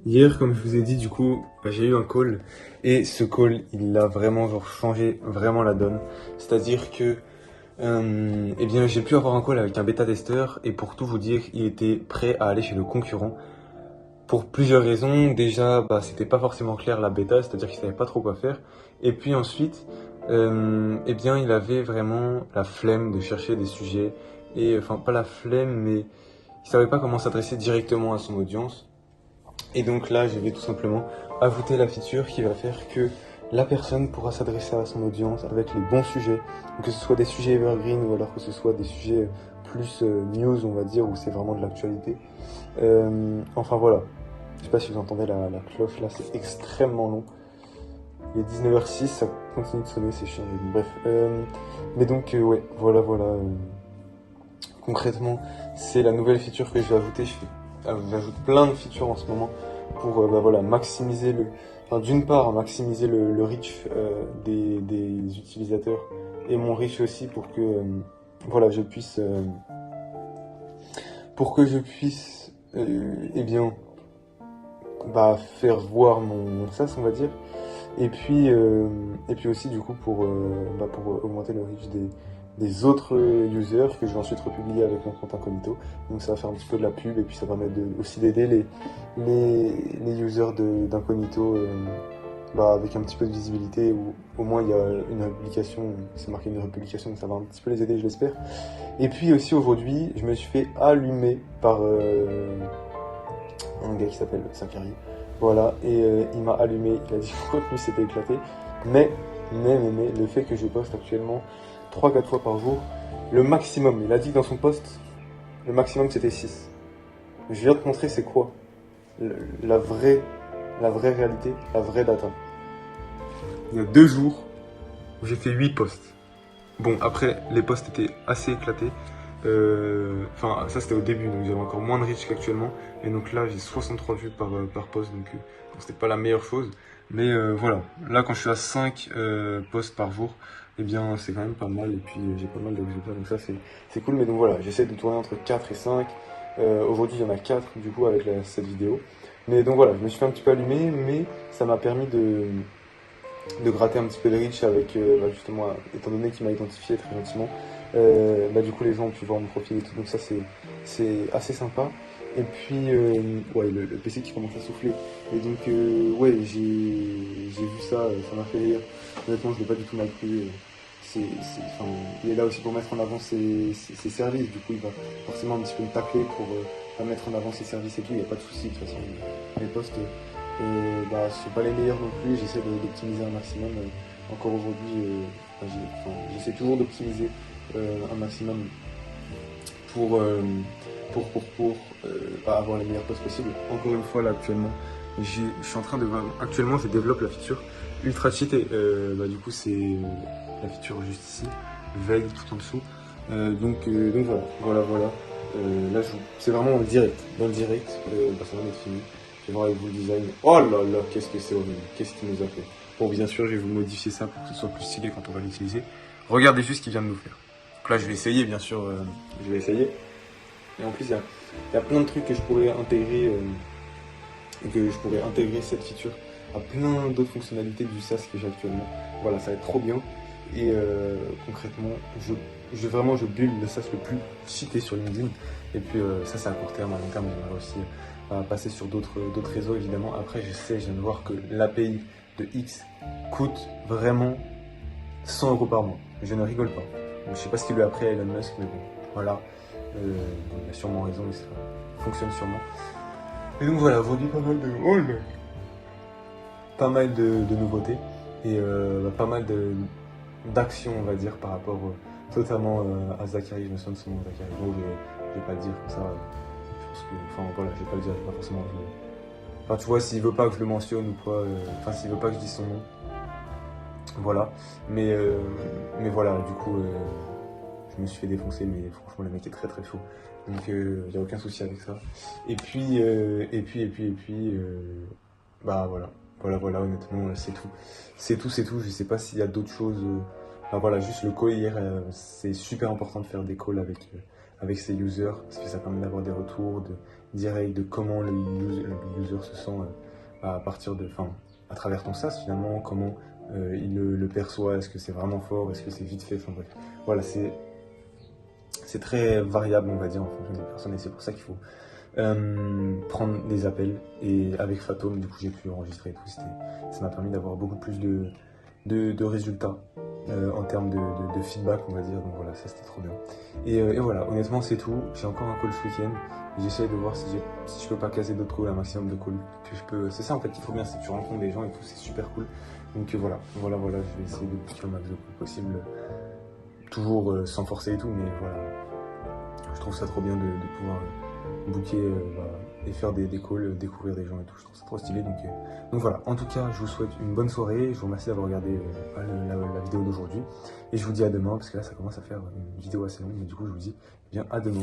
Hier, comme je vous ai dit, du coup, j'ai eu un call et ce call, il a vraiment genre changé vraiment la donne. C'est-à-dire que, eh bien, j'ai pu avoir un call avec un bêta-testeur et pour tout vous dire, il était prêt à aller chez le concurrent pour plusieurs raisons. Déjà, c'était pas forcément clair la bêta, c'est-à-dire qu'il savait pas trop quoi faire. Et puis ensuite, eh bien, il avait vraiment la flemme de chercher des sujets et enfin pas la flemme, mais il savait pas comment s'adresser directement à son audience. Et donc là, je vais tout simplement ajouter la feature qui va faire que la personne pourra s'adresser à son audience avec les bons sujets, que ce soit des sujets evergreen ou alors que ce soit des sujets plus news, on va dire, où c'est vraiment de l'actualité. Enfin voilà, je sais pas si vous entendez la cloche là, c'est extrêmement long. Il est 19h06, ça continue de sonner, c'est chiant. Mais bon, bref, mais donc ouais, voilà. Concrètement, c'est la nouvelle feature que je vais ajouter. J'ajoute plein de features en ce moment pour voilà, maximiser enfin, d'une part, maximiser le reach des utilisateurs et mon reach aussi pour que voilà, je puisse eh bien, faire voir mon SaaS, on va dire. Et puis aussi, du coup, pour augmenter le reach des autres users que je vais ensuite republier avec mon compte incognito. Donc ça va faire un petit peu de la pub et puis ça permet aussi d'aider les users d'incognito avec un petit peu de visibilité ou au moins il y a une publication, c'est marqué une republication, donc ça va un petit peu les aider, je l'espère. Et puis aussi aujourd'hui, je me suis fait allumer par un gars qui s'appelle Sakari. Voilà, et il m'a allumé, il a dit que le contenu s'était éclaté, mais, le fait que je poste actuellement 3-4 fois par jour, le maximum, il a dit dans son post, le maximum c'était 6. Je viens de te montrer c'est quoi la vraie réalité, la vraie data. Il y a 2 jours où j'ai fait 8 posts. Bon, après, les posts étaient assez éclatés. Enfin, ça c'était au début, donc j'avais encore moins de reach qu'actuellement. Et donc là, j'ai 63 vues par post, donc c'était pas la meilleure chose. Mais voilà, là quand je suis à 5 posts par jour, eh bien c'est quand même pas mal. Et puis j'ai pas mal de résultats, donc ça c'est cool. Mais donc voilà, j'essaie de tourner entre 4 et 5. Aujourd'hui, il y en a 4 du coup avec cette vidéo. Mais donc voilà, je me suis fait un petit peu allumer, mais ça m'a permis de gratter un petit peu de reach avec justement étant donné qu'il m'a identifié très gentiment, du coup les gens ont pu voir mon profil et tout, donc ça c'est assez sympa. Et puis ouais, le PC qui commence à souffler, et donc ouais, j'ai vu ça, ça m'a fait rire. Honnêtement, je l'ai pas du tout mal pris. Enfin, il est là aussi pour mettre en avant ses services, du coup il va forcément un petit peu me tacler pour mettre en avant ses services et tout, il n'y a pas de souci. De toute façon mes posts c'est pas les meilleurs non plus, j'essaie d'optimiser un maximum. Encore aujourd'hui, j'essaie toujours d'optimiser un maximum pour, avoir les meilleurs posts possibles. Encore une fois, là, actuellement, je suis en train de voir. Actuellement, je développe la feature Ultra Cheat et du coup, c'est la feature juste ici, veille tout en dessous. Donc voilà. Là, c'est vraiment en direct. Dans le direct, ça va être fini. Je vais voir avec vous le design. Oh là là, qu'est-ce que c'est horrible. Qu'est-ce qu'il nous a fait. Bon, bien sûr, je vais vous modifier ça pour que ce soit plus stylé quand on va l'utiliser. Regardez juste ce qu'il vient de nous faire. Donc là, je vais essayer, bien sûr. Je vais essayer. Et en plus, il y a plein de trucs que je pourrais intégrer cette feature à plein d'autres fonctionnalités du SaaS que j'ai actuellement. Voilà, ça va être trop bien. Et concrètement, je build le SaaS le plus cheaté sur LinkedIn. Et puis ça, c'est à court terme. À long terme, j'aimerais aussi passer sur d'autres réseaux, évidemment. Après, je viens de voir que l'API de X coûte vraiment 100 € par mois. Je ne rigole pas. Donc, je sais pas ce qu'il lui a appris à Elon Musk, mais bon, voilà. Il a sûrement raison, mais ça fonctionne sûrement. Et donc voilà, aujourd'hui pas mal de nouveautés et pas mal d'actions, on va dire, par rapport totalement à Zachary. Je me souviens de son nom, Zachary. Donc je vais pas le dire comme ça. Je pense que, enfin voilà, je vais pas le dire, j'ai pas forcément envie. Enfin, tu vois, s'il veut pas que je le mentionne ou quoi, enfin, s'il veut pas que je dise son nom, voilà. Mais voilà, du coup, je me suis fait défoncer, mais franchement, le mec est très très chaud. Donc, il n'y a aucun souci avec ça. Et puis, voilà, honnêtement, c'est tout. C'est tout. Je sais pas s'il y a d'autres choses. Voilà, juste le call hier, c'est super important de faire des calls avec ses users, parce que ça permet d'avoir des retours directs de comment le user se sent à partir de, enfin, à travers ton SaaS finalement, comment il le perçoit, est-ce que c'est vraiment fort, est-ce que c'est vite fait, enfin bref. Voilà, c'est très variable, on va dire, en fonction des personnes, et c'est pour ça qu'il faut prendre des appels. Et avec Fatome, du coup, j'ai pu enregistrer et tout, ça m'a permis d'avoir beaucoup plus de résultats en termes de feedback, on va dire. Donc voilà, ça c'était trop bien. Et voilà, honnêtement, c'est tout. J'ai encore un call ce week-end. J'essaie de voir si je peux pas caser d'autres calls, un maximum de calls que je peux. C'est ça en fait qu'il faut bien, c'est que tu rencontres des gens et tout, c'est super cool. Donc voilà, je vais essayer de booker un max de calls possible, toujours sans forcer et tout, mais voilà, je trouve ça trop bien de pouvoir booker et faire des calls, découvrir des gens et tout, je trouve ça trop stylé. Donc voilà, en tout cas, je vous souhaite une bonne soirée, je vous remercie d'avoir regardé la vidéo d'aujourd'hui, et je vous dis à demain, parce que là ça commence à faire une vidéo assez longue, mais du coup je vous dis bien à demain.